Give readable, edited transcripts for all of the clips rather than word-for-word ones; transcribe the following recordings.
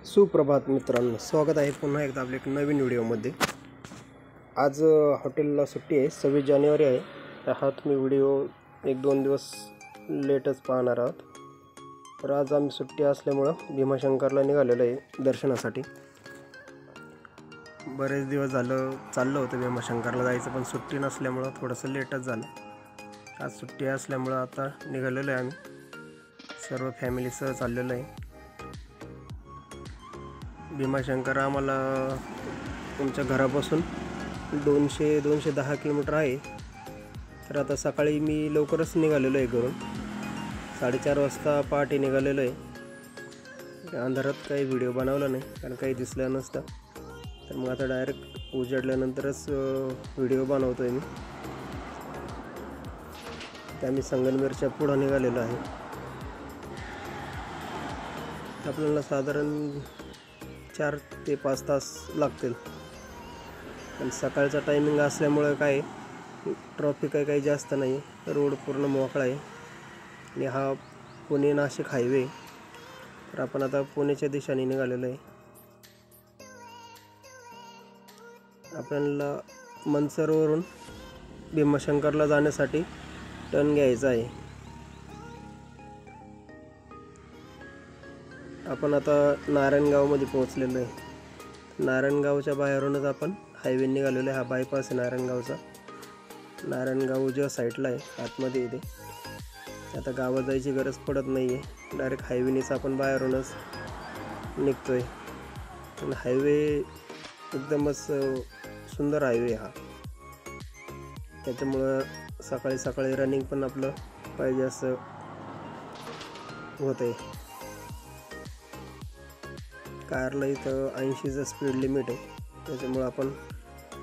सुप्रभात मित्रांनो, स्वागत आहे पुन्हा एकदा आपल्या एक नवीन व्हिडिओमध्ये। आज हॉटेलला सुट्टी आहे, 26 जानेवारी आहे। तर हा तुम्ही व्हिडिओ 1-2 दिवस लेटच पाहणार आहात। तर आज आम्ही सुट्टी असल्यामुळं भीमाशंकरला निघालेलो आहे दर्शनासाठी। बरेच दिवस झालं चाललं होतं भीमाशंकरला जायचं, पण सुट्टी नसल्यामुळं थोडंसं लेटच झालं। आज सुट्टी असल्यामुळं आता निघालेलो आहे आम्ही सर्व फॅमिलीसह चाललेलो आहे। भीमाशंकर आम्हाला तुमच्या घरापासून 200-210 किलोमीटर आहे। तर आता सकाळी मी लवकरच निघालेलो आहे घरून, 4:30 वाजता पहाटे निघालेलो आहे। अंधारात काही व्हिडिओ बनवला नाही कारण काही दिसलं नसतं, तर मग आता डायरेक्ट उजेडल्यानंतरच व्हिडिओ बनवतो आहे मी। तर आम्ही संगमनेरच्या पुढं निघालेलो आहे। आपल्याला साधारण 4 ते 5 तास लागतील, पण सकाळचा टायमिंग असल्यामुळे काय ट्रॉफिक काही जास्त नाही, रोड पूर्ण मोकळा आहे आणि हा पुणे नाशिक हायवे। तर आपण आता पुण्याच्या दिशेने निघालेलो आहे। आपल्याला मनसरवरून भीमाशंकरला जाण्यासाठी टर्न घ्यायचा आहे। आपण आता नारायणगावमध्ये पोहोचलेलो आहे। नारायणगावच्या बाहेरूनच आपण हायवे निघालेलो आहे। हा बायपास आहे नारायणगावचा। नारायणगाव उजव्या साईडला आहे, आतमध्ये इथे। आता गावात जायची गरज पडत नाही आहे, डायरेक्ट हायवेनेच आपण बाहेरूनच निघतो आहे। आणि हायवे एकदमच सुंदर हायवे हा, त्याच्यामुळं सकाळी सकाळी रनिंग पण आपलं पाहिजे असं होत आहे। कारला इथं 80चं स्पीड लिमिट आहे, त्याच्यामुळं आपण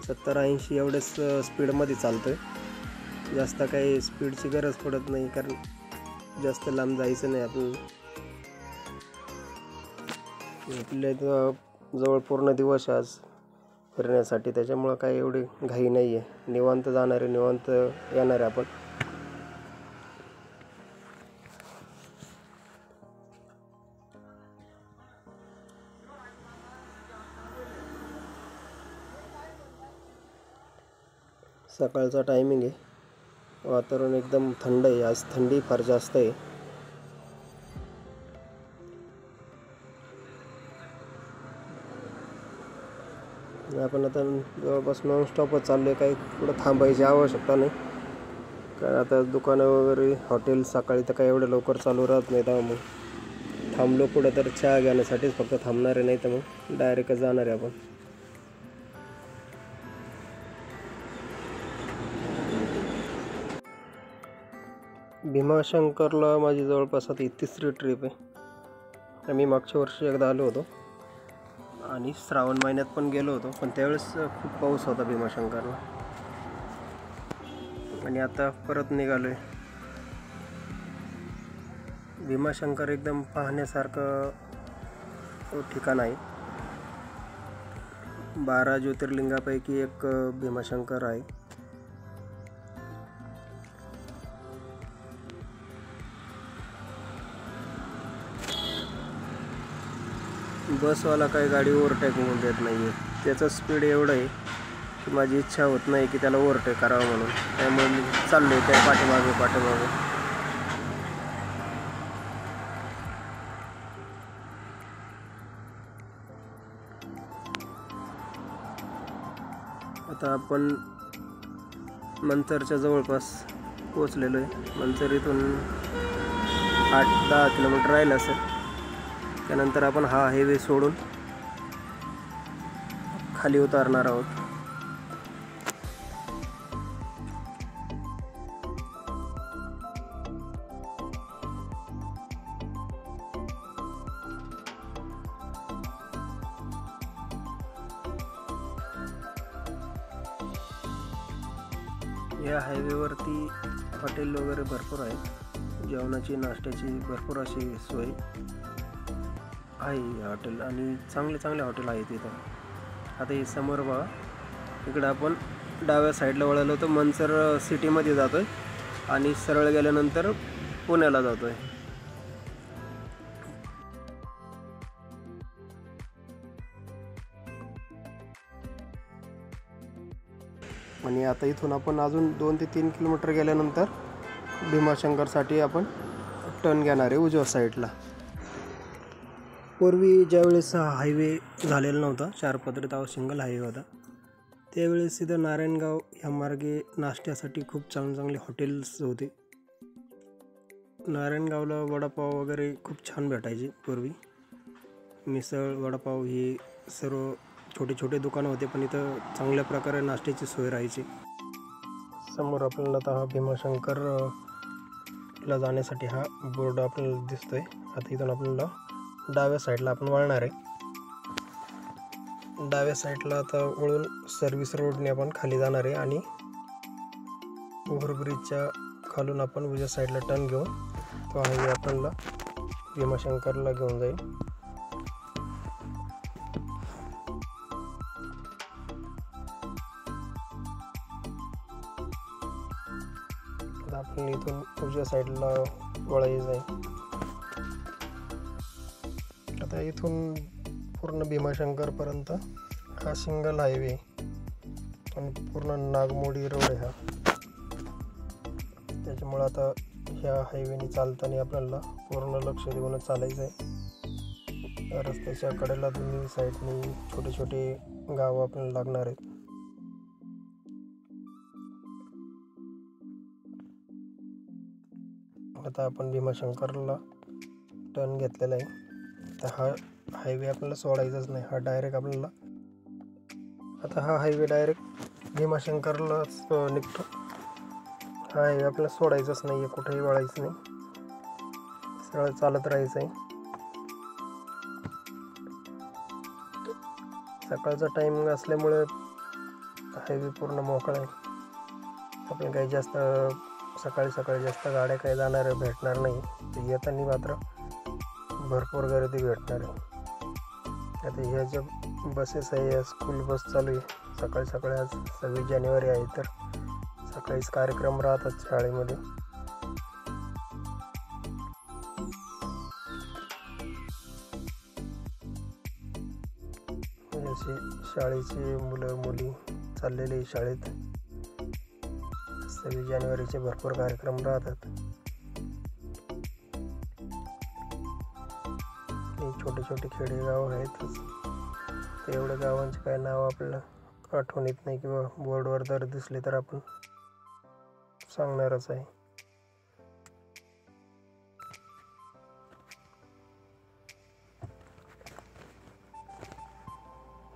70-80 एवढ्याच स्पीडमध्ये चालतो आहे। जास्त काही स्पीडची गरज पडत नाही, कारण जास्त लांब जायचं नाही आपण। आपल्या इथं जवळ पूर्ण दिवस आज फिरण्यासाठी, त्याच्यामुळं काही एवढी घाई नाही आहे। निवांत जाणार आहे, निवांत येणार आहे आपण। सकाळचा टायमिंग आहे, वातावरण एकदम थंड आहे। आज थंडी फार जास्त आहे। आपण आता जवळपास नॉनस्टॉपच चाललो आहे, काही कुठं थांबायची आवश्यकता नाही, कारण आता दुकानं वगैरे हॉटेल सकाळी तर काही एवढं लवकर चालू राहत नाही। तर मग थांबलो कुठं तर चहा घेण्यासाठीच फक्त थांबणार आहे, नाही तर मग डायरेक्टच जाणार आहे आपण। भीमाशंकरला माझी जवळपास आता 3री ट्रिप आहे। मी मागच्या वर्षी एकदा आलो होतो आणि श्रावण महिन्यात पण गेलो होतो, पण त्यावेळेस खूप पाऊस होता भीमाशंकरला। आणि आता परत निघालो आहे। भीमाशंकर एकदम पाहण्यासारखं ठिकाण आहे। 12 ज्योतिर्लिंगापैकी एक भीमाशंकर आहे। बसवाला काही गाडी ओव्हरटेक होऊन देत नाही आहे, त्याचं स्पीड एवढं आहे की माझी इच्छा होत नाही की त्याला ओव्हरटेक करावं म्हणून, त्यामुळे मी चाललो आहे त्या पाठीमागे। आता आपण मनसरच्या जवळपास पोचलेलो आहे। मनसर इथून 8-10 किलोमीटर राहिलं असेल। त्यानंतर आपण हा हायवे सोडून खाली उतरणार आहोत। या हायवेवरती हॉटेल वगैरे भरपूर आहेत, जेवणाची नाश्त्याची भरपूर अशी सोय आहे हॉटेल, आणि चांगले हॉटेल आहेत इथं। आता हे समोर बघा, इकडं आपण डाव्या साईडला वळालो तर मनसर सिटीमध्ये जातो आहे आणि सरळ गेल्यानंतर पुण्याला जातो आहे। आणि आता इथून आपण अजून 2 ते 3 किलोमीटर गेल्यानंतर भीमाशंकरसाठी आपण टर्न घेणार आहे उजव्या साईडला. पूर्वी ज्यावेळेस हा हायवे झालेला नव्हता, 4 पदरीत सिंगल हायवे होता, त्यावेळेस इथं नारायणगाव ह्या मार्गे नाश्त्यासाठी खूप चांगले हॉटेल्स होते. नारायणगावला वडापाव वगैरे खूप छान भेटायचे पूर्वी. मिसळ, वडापाव हे सर्व छोटे दुकानं होते, पण इथं चांगल्या प्रकारे नाश्त्याची सोय राहायची. समोर आपल्याला आता हा भीमाशंकरला जाण्यासाठी हा बोर्ड आपल्याला दिसतोय. आता इथून आपल्याला डाव्या साईडला आपण वळणार आहे. डाव्या साईडला आता वळून सर्व्हिस रोडने आपण खाली जाणार आहे आणि ओव्हरब्रिजच्या खालून आपण उजव्या साईडला टर्न घेऊन तो हायवे आपल्याला भीमाशंकरला घेऊन जाईल. आता आपण इथून उजव्या साईडला वळायचं आहे. आता इथून पूर्ण भीमाशंकरपर्यंत हा सिंगल हायवे आणि पूर्ण नागमोडी रोड आहे हा. त्याच्यामुळं आता ह्या हायवेने चालताना आपल्याला पूर्ण लक्ष देऊनच चालायचं आहे. रस्त्याच्या कडेला दोन्ही साईडनी छोटे गावं आपल्याला लागणार आहेत. आता आपण भीमाशंकरला टर्न घेतलेला आहे. तर हा हायवे आपल्याला सोडायचाच नाही, हा डायरेक्ट आपल्याला आता हा हायवे डायरेक्ट भीमाशंकरलाच निघतो. हा हायवे आपल्याला सोडायचाच नाही आहे, कुठेही वळायचं नाही, सरळ चालत राहायचं आहे. सकाळचा टायमिंग असल्यामुळे हायवे पूर्ण मोकळा आहे. आपल्याला काही जास्त सकाळी जास्त गाड्या काही जाणाऱ्या भेटणार नाही. तर येताना मात्र भरपूर गर्दी भेटणार आहे. आता ह्या ज्या बसेस आहे, या स्कूल बस चालू आहे. सकाळी आज 26 जानेवारी आहे, तर सकाळीच कार्यक्रम राहतात शाळेमध्ये. असे शाळेचे मुलं मुली चाललेले शाळेत 26 जानेवारीचे भरपूर कार्यक्रम राहतात. छोटे खेडेगाव आहेतच. तर एवढ्या गावांचे काय नाव आपल्याला आठवण येत नाही किंवा बोर्डवर जर दिसले तर आपण सांगणारच आहे.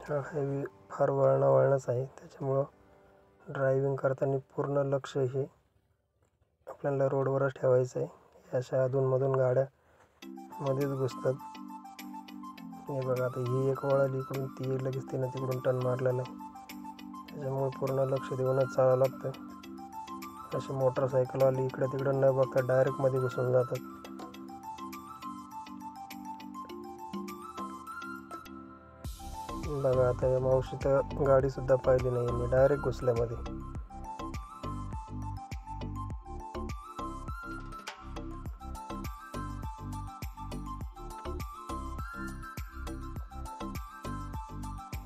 हा हायवे फार वळणाच आहे, त्याच्यामुळं ड्रायव्हिंग करताना पूर्ण लक्ष हे आपल्याला रोडवरच ठेवायचं आहे. अशा अधूनमधून गाड्या मध्येच घुसतात. हे बघा, आता ही एक वळाली इकडून, ती लगेच तिनं तिकडून टर्न मारलेला आहे. त्याच्यामुळे पूर्ण लक्ष देऊनच चालावं लागतं. अशी मोटरसायकलवाली इकडे तिकडे न बघता डायरेक्ट मध्ये घुसून जातात. बघा, आता या मावशी तर गाडी सुद्धा पाहिली नाही, मी डायरेक्ट घुसल्यामध्ये.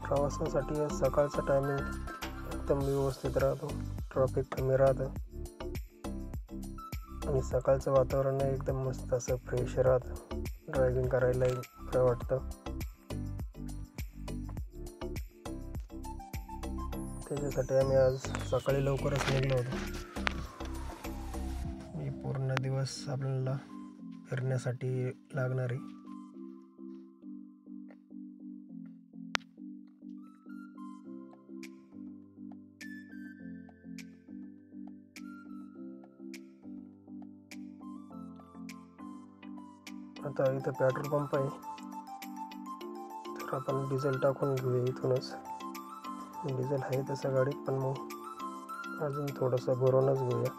प्रवासासाठी सकाळचा टायमिंग एकदम व्यवस्थित राहतो, ट्रॅफिक कमी राहतं आणि सकाळचं वातावरण एकदम मस्त असं फ्रेश राहतं. ड्रायव्हिंग करायला बरं वाटतं. त्याच्यासाठी आम्ही आज सकाळी लवकरच निघलो होतो. ही पूर्ण दिवस आपल्याला फिरण्यासाठी लागणार आहे. आता इथं पेट्रोल पंप आहे, तर आपण डिझेल टाकून घेऊया इथूनच. डिझेल आहे तसं गाडीत, पण मग अजून थोडंसं भरूनच घेऊया,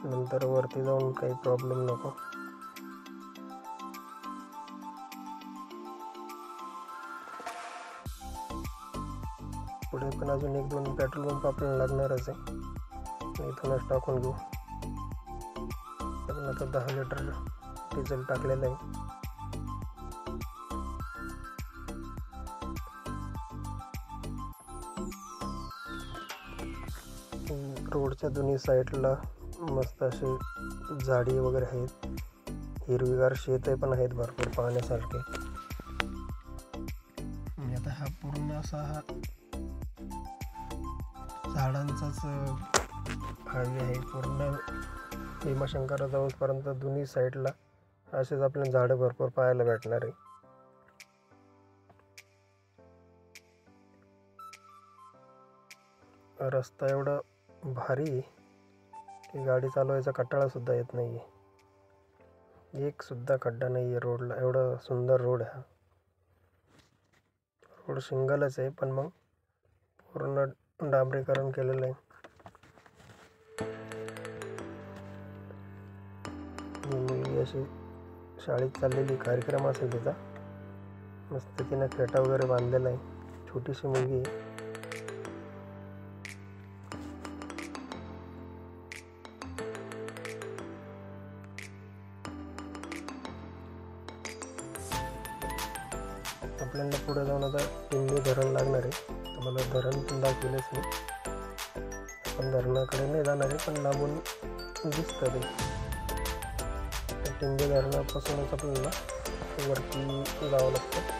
नंतर वरती जाऊन काही प्रॉब्लेम नको. पुढे पण अजून 1-2 पेट्रोल पंप आपल्याला लागणारच आहे, इथूनच टाकून घेऊ. आपण आता 10 लिटर डिझेल टाकलेलं आहे. रोडच्या दोन्ही साईडला मस्त असे झाडी वगैरे आहेत, हिरवीगार शेते पण आहेत भरपूर पाहण्यासारखे. आणि आता हा पूर्ण असा हा झाडांचाच हायवे आहे. पूर्ण भीमाशंकरला जाऊपर्यंत दोन्ही साईडला असेच आपल्याला झाडं भरपूर पाहायला भेटणार आहे. रस्ता एवढा भारी की गाडी चालवायचा कंटाळा सुद्धा येत नाही आहे. एक सुद्धा खड्डा नाही आहे रोडला, एवढा सुंदर रोड आहे हा. रोड सिंगलच आहे पण मग पूर्ण डांबरीकरण केलेलं आहे. मुलगी अशी शाळेत चाललेली, कार्यक्रम असेल तिचा. मस्त तिनं फेटा वगैरे बांधलेला आहे, छोटीशी मुलगी आहे. आपल्याला पुढे जाऊन आता टिंबे धरण लागणार आहे. तुम्हाला धरण पण दाखवलेच नाही. आपण धरणाकडे नाही जाणार आहे पण लांबून दिसतं ते. टिंबे धरणापासूनच आपल्याला वरती जावं लागतं.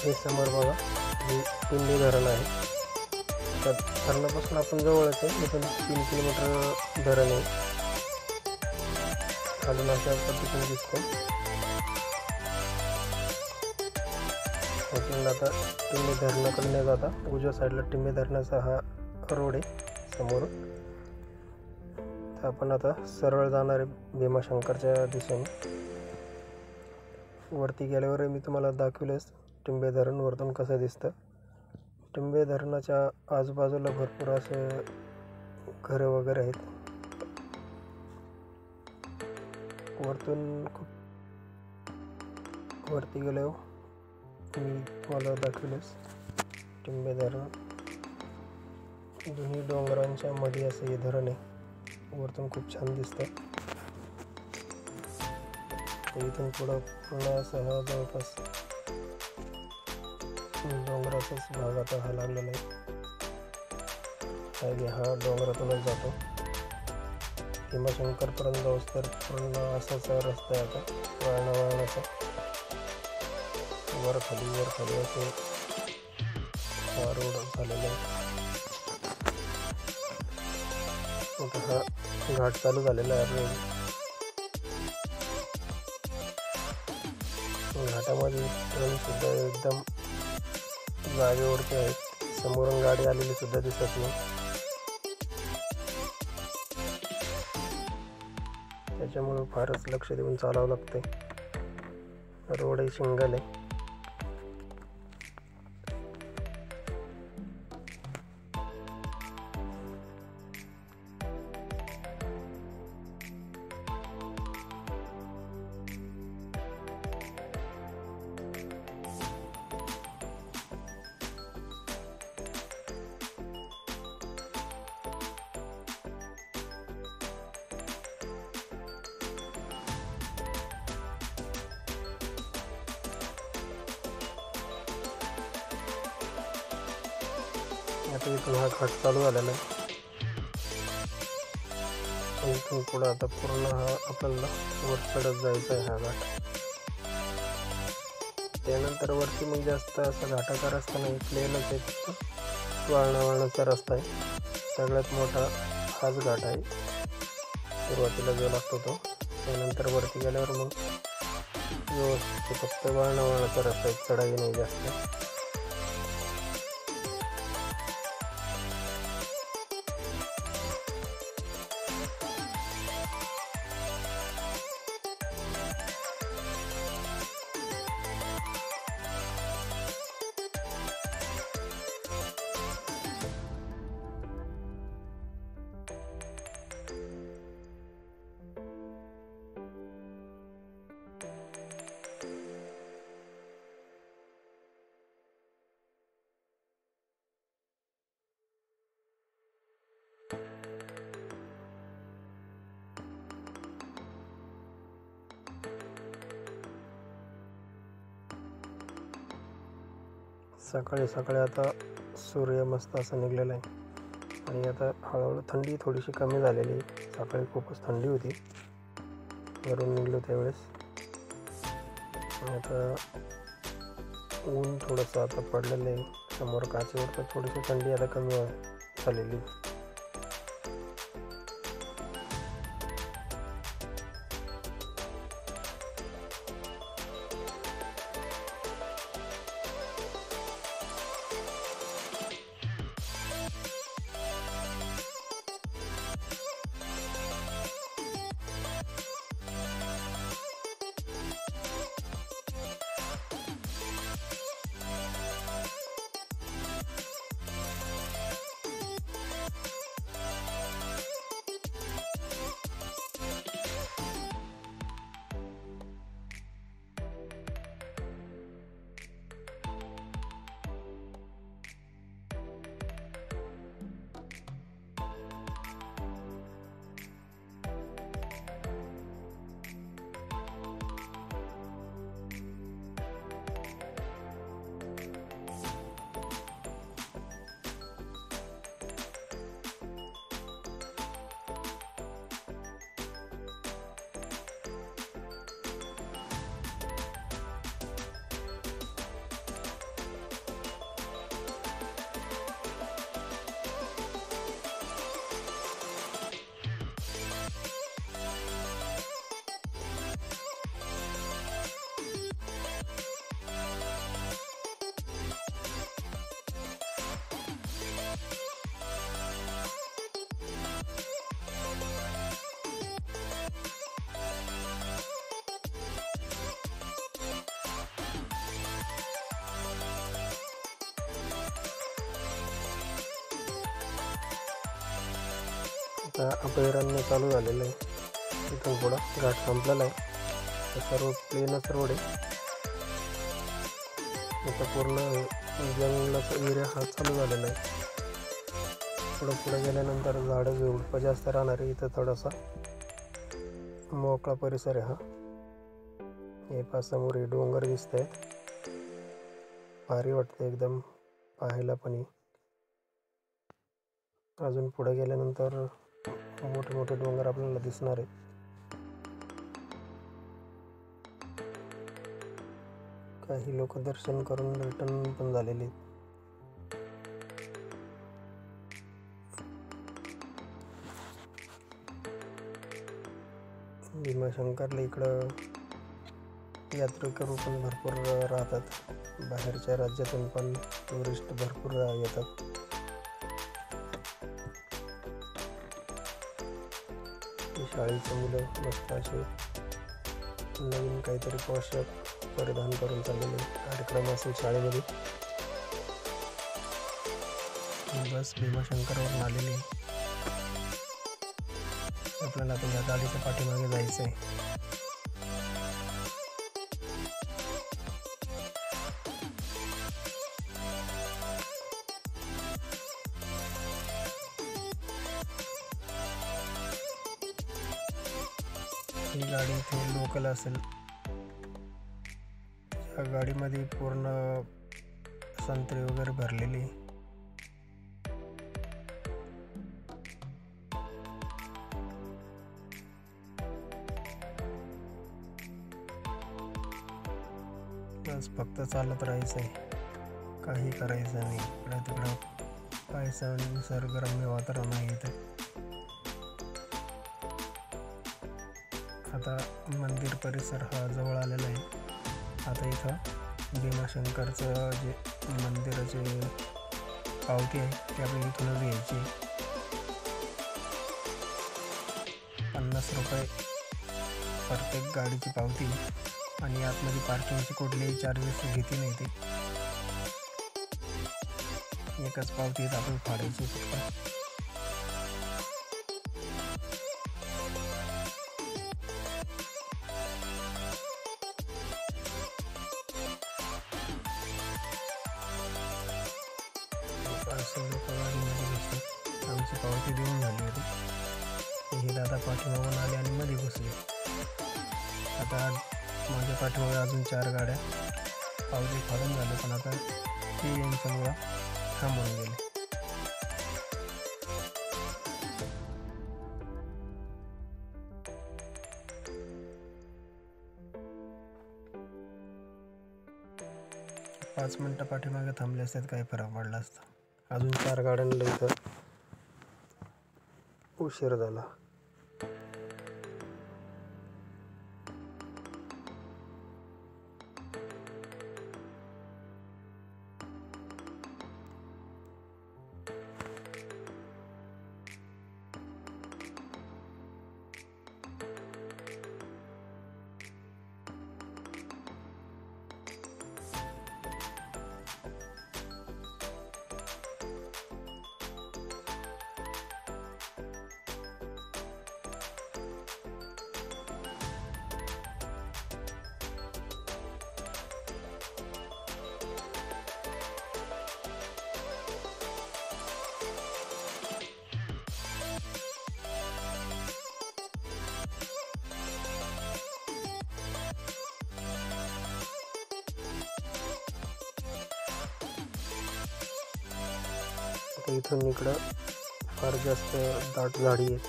हे समोर बघा, हे टिंबे धरण आहे. त्या धरणापासून आपण जवळच आहे, इथून 3 किलोमीटर धरण आहे. अजून अशा पद्धतीने दिसतं. आपल्याला आता टिंबे धरणाकडे नाही जाता उजव्या साईडला टिंबे धरणाचा हा रोड आहे समोर. तर आपण आता सरळ जाणार आहे भीमाशंकरच्या दिशेने. वरती गेल्यावर मी तुम्हाला दाखवलेच टिंबे धरण वरतून कसं दिसतं. टिंबे धरणाच्या आजूबाजूला भरपूर असे घरं वगैरे आहेत. वरतून खूप वरती गेल्यावर मी तुम्हाला दाखवलेच टिंबे धरण. दोन्ही डोंगरांच्या मध्ये असं हे धरण आहे. वरतून खूप छान दिसतं. इथून पुढं पूर्ण असं हा जवळपास डोंगराचाच भाग आता हा लागलेला आहे. हायवे हा डोंगरातूनच जातो. भीमाशंकरपर्यंत जाऊस तर पूर्ण असाच रस्ता आहे आता वळणाचा. वर खाली असे हा रोड झालेला आहे. आता हा घाट चालू झालेला आहे. घाटामध्ये ट्रेन सुद्धा एकदम जागेवरती आहेत. समोरून गाडी आलेली सुद्धा दिसत नाही. त्याच्यामुळे फारच लक्ष देऊन चालावं लागतंय. रोड सिंगल आहे. आता इथून हा घाट चालू झालेला आहे. इथून पुढं आता पूर्ण हा आपल्याला वर चढत जायचा आहे हा घाट. त्यानंतर वरती मग जास्त असा घाटाचा रस्ता नाही, प्लेनच आहे, फक्त वाळणाचा रस्ता आहे. सगळ्यात मोठा हाच घाट आहे सुरुवातीला जो लागतो तो. त्यानंतर वरती गेल्यावर मग व्यवस्थित फक्त वाळणाचा रस्ता आहे, चढाई नाही जास्त. सकाळी सकाळी आता सूर्य मस्त असा निघलेला आहे. आणि आता हळूहळू थंडी थोडीशी कमी झालेली आहे. सकाळी खूपच थंडी होती वरून निघलो त्यावेळेस. आणि आता ऊन थोडंसं आता पडलेलं आहे समोर काचेवर, तर थोडीशी थंडी आता कमी झालेली. आता अभयारण्य चालू झालेलं आहे. इथून पुढं घाट संपलेला आहे. तर सर्व प्लेनच रोड आहे. इथं पूर्ण जंगलाचा एरिया हा चालू झालेला आहे. पुढे गेल्यानंतर झाडं झुडपं जास्त राहणार आहे. इथं थोडासा मोकळा परिसर आहे हा. हे समोर हे डोंगर दिसत आहेत, भारी वाटतं एकदम पाहायला. पण अजून पुढे गेल्यानंतर मोठे मोठे डोंगर आपल्याला दिसणार आहेत. काही लोक दर्शन करून रिटर्न पण झालेले आहेत. भीमाशंकरला इकडं यात्रेकरू पण भरपूर राहतात. बाहेरच्या राज्यातून पण टुरिस्ट भरपूर येतात. शाळेची मुलं मस्त असे नवीन काहीतरी पोशाख परिधान करून चाललेले कार्यक्रम असेल शाळेमध्ये. बस भीमाशंकरवरून आलेली आहे. आपल्याला आता या गाडीच्या पाठीमागे जायचं आहे. ही गाडी इथे लोकल असेल. या गाडीमध्ये पूर्ण संत्री वगैरे भरलेली. बस फक्त चालत राहायचं आहे, काही करायचं नाही. इकडं तिकडं पाहायचं, निसर्गरम्य वातावरण आहे इथं. आता मंदिर परिसर हा जवळ आलेला आहे. आता इथं भीमाशंकरचं जे मंदिराचे पावती आहे ते आपल्याला इथूनच घ्यायची. 50 रुपये प्रत्येक गाडीची पावती आणि आतमध्ये पार्किंगचे कुठलेही चार्जेस घेते नाही ते. एकच पावती आपण फाडायची फक्त. आमची पावती देऊन झाली होती. हे दादा पाठीमागून आले आणि मध्ये घुसले. आता माझ्या पाठीमागे अजून 4 गाड्या पावती फाडून झाले, पण आता ते यांच्यामुळं थांबून गेले. पाच मिनटं पाठीमागे थांबले असतात काही फरक पडला असता. अजून 4 गाड्यांना इथं उशीर झाला. आता इथून इकडं फार जास्त दाट झाडी आहेत.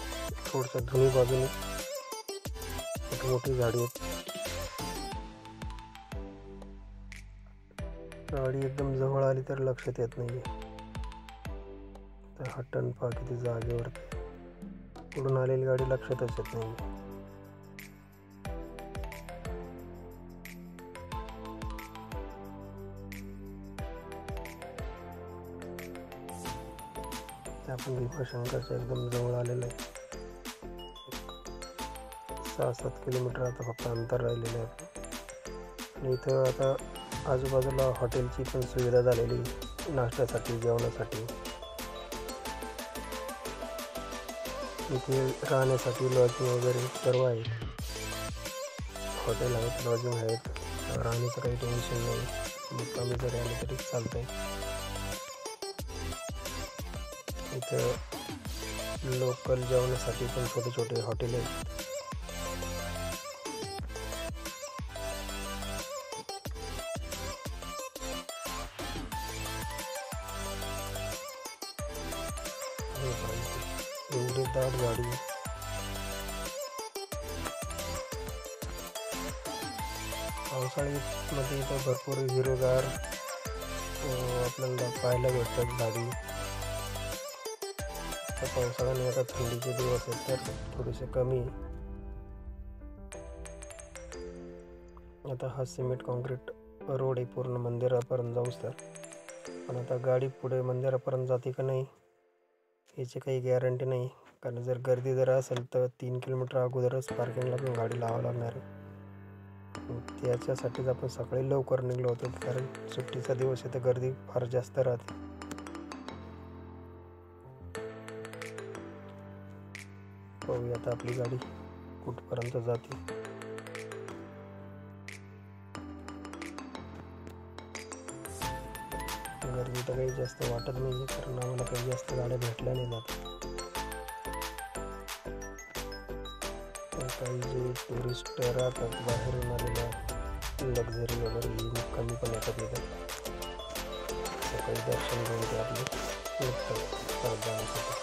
थोडच्या दोन्ही बाजूने मोठी झाडी आहेत. गाडी एकदम जवळ आली तर लक्षात येत नाहीये. तर हा टन पहा किती जागेवरती. पुढून आलेली गाडी लक्षातच येत नाही. आपण भीमाशंकरच्या एकदम जवळ आलेलं आहे. 6-7 किलोमीटर आता फक्त अंतर राहिलेलं आहे. आणि इथं आता आजूबाजूला हॉटेलची पण सुविधा झालेली, नाश्त्यासाठी, जेवणासाठी. इथे राहण्यासाठी लॉजिंग वगैरे सर्व आहे. हॉटेल आहेत, लॉजिंग आहेत, राहण्याचं काही टेन्शन नाही. मग कमी जरी आलं तरी चालतं आहे. इथं लोकल जेवणासाठी पण छोटे छोटे हॉटेल आहेत. एवढी दाट गाडी. पावसाळ्यामध्ये इथं भरपूर हिरवगार आपल्याला पाहायला भेटतात झाडी. पावसाळा नाही, आता थंडीचे दिवस आहेत तर थोडेसे कमी. आता हा सिमेंट कॉन्क्रीट रोड आहे पूर्ण मंदिरापर्यंत जाऊस तर. पण आता गाडी पुढे मंदिरापर्यंत जाते का नाही याची काही गॅरंटी नाही. कारण जर गर्दी जर असेल तर 3 किलोमीटर अगोदरच पार्किंगला पण गाडी लावावं लागणार आहे. त्याच्यासाठीच आपण सकाळी लवकर निघलो होतो, कारण सुट्टीचा दिवस आहे तर गर्दी फार जास्त राहते. पाहूया आता आपली गाडी कुठपर्यंत जाते. गर्दी तर काही जास्त वाटत नाही, कारण आम्हाला काही जास्त गाड्या भेटल्या नाही जात. पण काही जे टुरिस्ट राहतात बाहेरून आलेल्या, लक्झरी वगैरे कमी पण येतात इथं. सकाळी दर्शन घेऊन ते आपले निघतात परत जाण्यासाठी.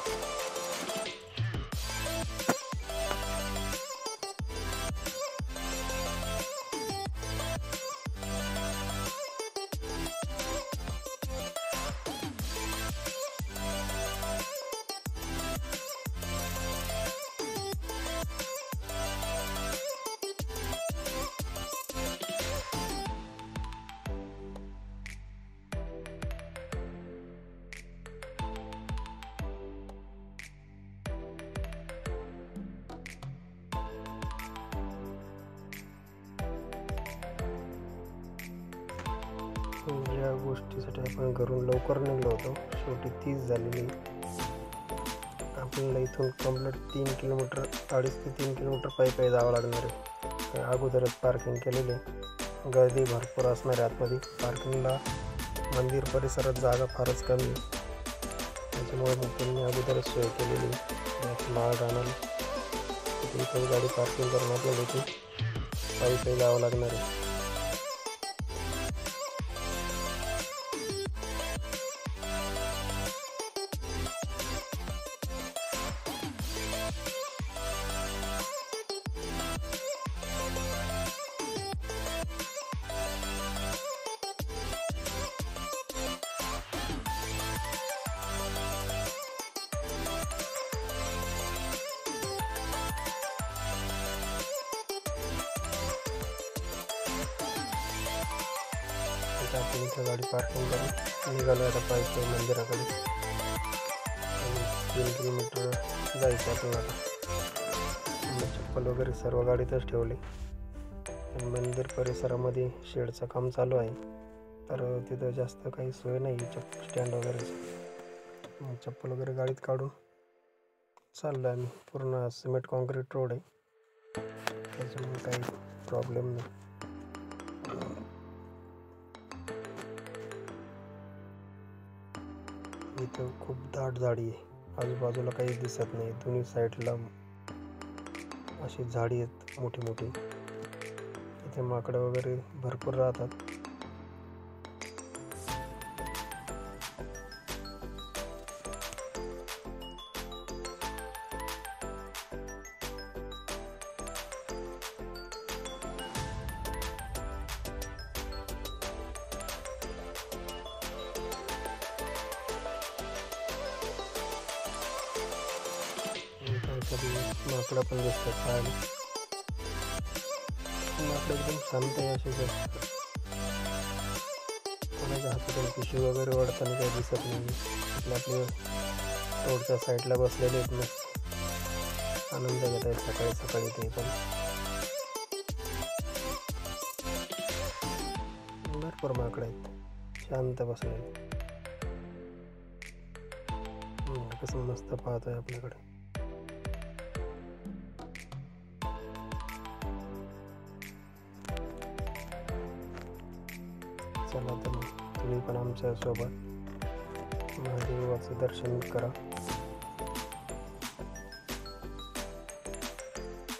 ज्या गोष्टीसाठी आपण घरून लवकर निघलो होतो शेवटी तीच झालेली. आपल्याला इथून कंप्लीट 3 किलोमीटर 2.5 ते 3 किलोमीटर पायी जावं लागणार आहे. अगोदरच पार्किंग केलेले, गर्दी भरपूर असणार आहे आतमध्ये. पार्किंगला मंदिर परिसरात जागा फारच कमी, त्याच्यामुळे मग त्यांनी अगोदरच सोय केलेली माळ राहणार. इथे गाडी पार्किंग करून आपल्याला इथे पायी जावं लागणार आहे. आपण इथं गाडी पार्किंग करून निघालो आता पायी मंदिराकडे. 3 किलोमीटर जायचं आपल्याला. चप्पल वगैरे सर्व गाडीतच ठेवले. मंदिर परिसरामध्ये शेडचं काम चालू आहे, तर तिथं जास्त काही सोय नाही स्टँड वगैरे. चप्पल वगैरे गाडीत काढून चाललो आम्ही. पूर्ण सिमेंट कॉन्क्रीट रोड आहे, त्याच्यामुळे काही प्रॉब्लेम नाही. इथं खूप दाट झाडी आहे, आजूबाजूला काही दिसत नाही. दोन्ही साईडला अशी झाडी आहेत मोठी मोठी. इथे माकडं वगैरे भरपूर राहतात. कधी माकडं पण दिसतात पाहायला. माकडं एकदम शांत आहे अशी जास्त. कोणाच्या हातातून पिशवी वगैरे ओढताना काही दिसत नाही. आपले रोडच्या साईडला बसलेले आहेत, मस्त आनंद घेत आहेत सकाळी सकाळी. ते पण भरपूर माकडं आहेत शांत बसलेले. कसं मस्त पाहतोय आपल्याकडे. चला तर तुम्ही पण आमच्या सोबत महादेवाचं दर्शन करा.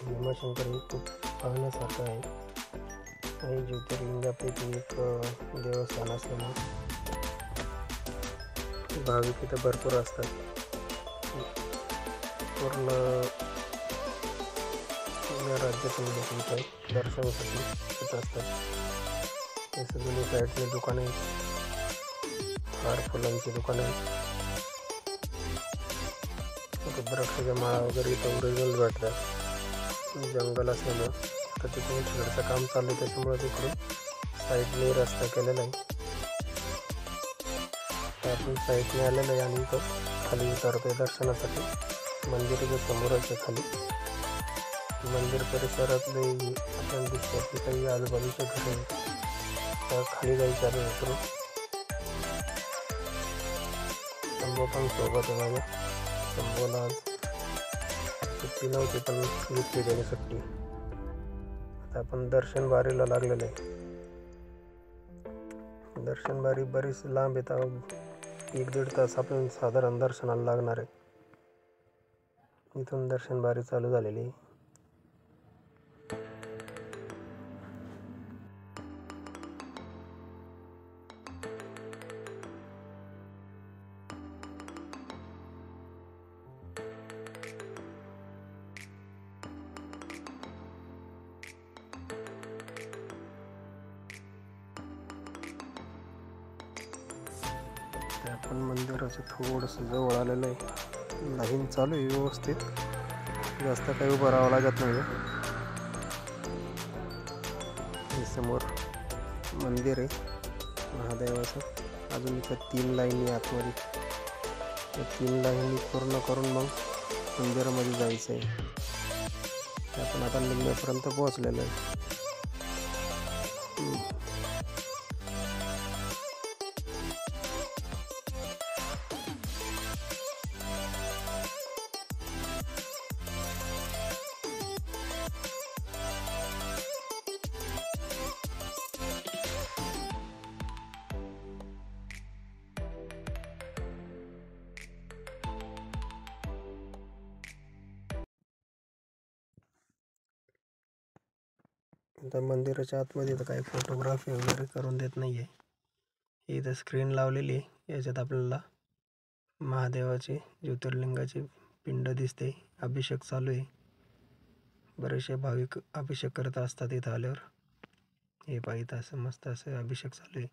भीमाशंकर हे खूप पाहण्यासारखं आहे आणि ज्योतिर्लिंगापैकी एक देवस्थान असल्यामुळे भाविक इथं भरपूर असतात. पूर्ण राज्यातून लोक इथं दर्शनासाठी येत असतात. तसं दोन्ही साईडची दुकानं आहेत, हार फुलांची दुकानं आहेत. रुद्राक्षाच्या माळा वगैरे इथं ओरिजिनल भेटतात. जंगल असल्यामुळं आता तिकडून शेडचं काम चालू आहे, त्याच्यामुळे तिकडून साईडने रस्ता केलेला आहे. तर आपण साईडने आलेलं आहे आणि इथं खाली उतरतोय दर्शनासाठी. मंदिराच्या समोरच आहे खाली. मंदिर परिसरातले आपल्याला दिसतात की काही आजूबाजूचे घरे आहेत. खाली जायचं आहे उतरून. शंभू पण सोबत आहे माझ्या. शंभूला आज सुट्टी नव्हती पण घेतली त्याने सुट्टी. आता आपण दर्शन बारीला लागलेलं आहे. दर्शन बारी बरीच लांब येत. 1-1.5 तास आपण साधारण दर्शनाला लागणार आहे. इथून दर्शन बारी चालू झालेली आहे. आपण मंदिराचं थोडंसं जवळ आलेलं आहे. लाईन चालू आहे व्यवस्थित, जास्त काही उभं राहावं लागत नाही. समोर मंदिर आहे महादेवाचं. अजून इथं 3 लाईनी आतमध्ये. त्या 3 लाईनी पूर्ण करून मग मंदिरामध्ये जायचं आहे. आपण आता लिंगापर्यंत पोहोचलेलं आहे. आता मंदिराच्या आतमध्ये तर काही फोटोग्राफी वगैरे करून देत नाही आहे. इथं स्क्रीन लावलेली आहे. याच्यात आपल्याला महादेवाचे ज्योतिर्लिंगाचे पिंड दिसते. अभिषेक चालू आहे. बरेचसे भाविक अभिषेक करत असतात इथं आल्यावर. हे पाहिजे असं मस्त असं अभिषेक चालू आहे.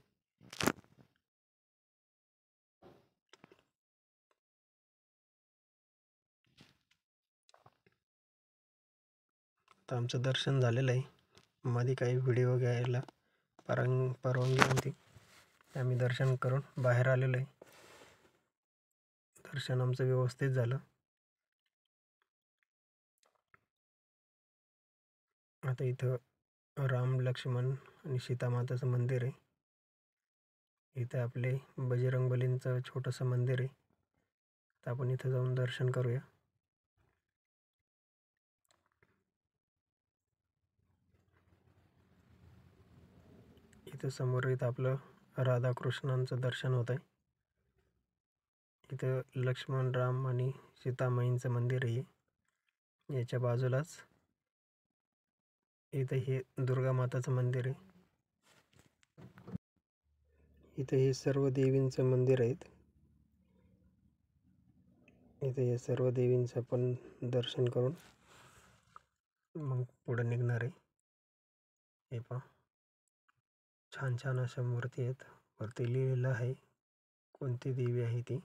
तर आमचं दर्शन झालेलं आहे. मध्ये काही व्हिडिओ घ्यायला परवानगी नव्हती. आम्ही दर्शन करून बाहेर आलेलो आहे. दर्शन आमचं व्यवस्थित झालं. आता इथं राम लक्ष्मण आणि सीतामाताचं मंदिर आहे. इथं आपले बजरंगबलींचं छोटंसं मंदिर आहे. तर आपण इथं जाऊन दर्शन करूया. इथं समोर इथं आपलं राधाकृष्णांचं दर्शन होत आहे. इथं लक्ष्मण राम आणि सीतामाईंचं मंदिर आहे. याच्या बाजूलाच इथं हे दुर्गा माताचं मंदिर आहे. इथं हे सर्व देवींचं मंदिर आहेत. इथे हे सर्व देवींचं आपण दर्शन करून मग पुढे निघणार आहे. हे पहा, छान छान अशा मूर्ती आहेत. वरती लिहिलेलं आहे कोणती देवी आहे ती.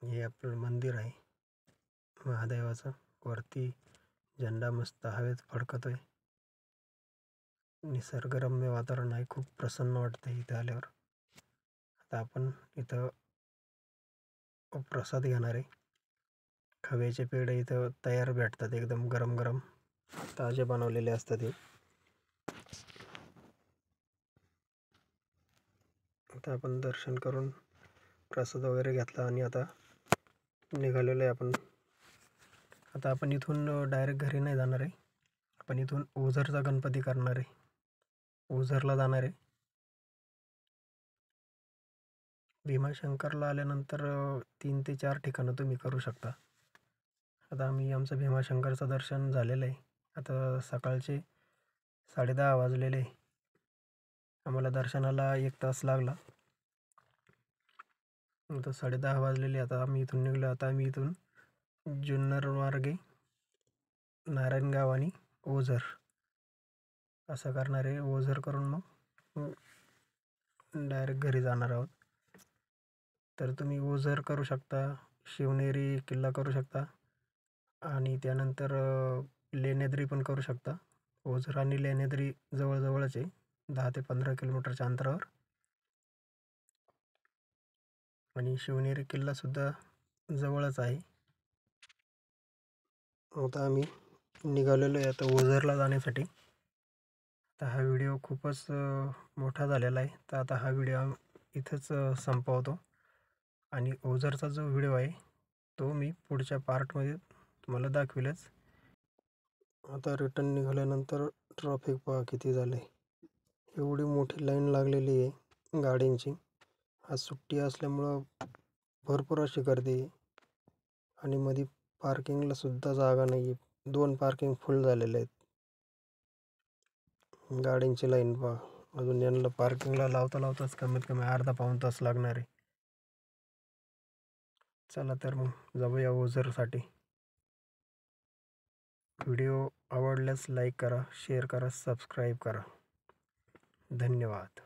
हे आपलं मंदिर आहे महादेवाचं. वरती झेंडा मस्त हवेत फडकतोय. निसर्गरम्य वातावरण आहे. खूप प्रसन्न वाटतं इथं आल्यावर. आता आपण इथं प्रसाद घेणार आहे. खव्याचे पेढे इथं तयार भेटतात, एकदम गरम गरम ताजे बनवलेले असतात हे. आता आपण दर्शन करून प्रसाद वगैरे घेतला आणि आता निघालेलो आहे आपण. आता आपण इथून डायरेक्ट घरी नाही जाणार आहे. आपण इथून ओझरचा गणपती करणार आहे. ओझरला जाणार आहे. भीमाशंकरला आल्यानंतर 3 ते 4 ठिकाणं तुम्ही करू शकता. आता आमचं भीमाशंकरचं दर्शन झालेलं आहे. आता सकाळचे 10:30 वाजलेले. आम्हाला दर्शनाला 1 तास लागला. आता 10:30 वाजलेले. आता आम्ही इथून निघलो. आता आम्ही इथून जुन्नर मार्गे नारायणगाव आणि ओझर असं करणार आहे. ओझर करून मग डायरेक्ट घरी जाणार आहोत. तर तुम्ही ओझर करू शकता, शिवनेरी किल्ला करू शकता आणि त्यानंतर लेण्याद्री पण करू शकता. ओझर आणि लेण्याद्री जवळजवळच आहे, 10 ते 15 किलोमीटरच्या अंतरावर. आणि शिवनेरी किल्लासुद्धा जवळच आहे. आता आम्ही निघालेलो आहे आता ओझरला जाण्यासाठी. तर हा व्हिडिओ खूपच मोठा झालेला आहे. तर आता हा व्हिडिओ इथंच संपवतो आणि ओझरचा जो व्हिडिओ आहे तो मी पुढच्या पार्टमध्ये तुम्हाला दाखवेलच. आता रिटर्न निघाल्यानंतर ट्रॅफिक पहा किती झालं आहे. एवढी मोठी लाईन लागलेली आहे गाड्यांची. आज सुट्टी असल्यामुळं भरपूर अशी गर्दी आहे आणि मध्ये पार्किंगला सुद्धा जागा नाही आहे. 2 पार्किंग फुल झालेले आहेत. गाड्यांची लाईन पहा. अजून यांना पार्किंगला लावताच कमीत कमी अर्धा पाऊण तास लागणार आहे. चला तर मग जाऊया ओझरसाठी. व्हिडिओ आवडल्यास लाईक करा, शेअर करा, सबस्क्राईब करा. धन्यवाद.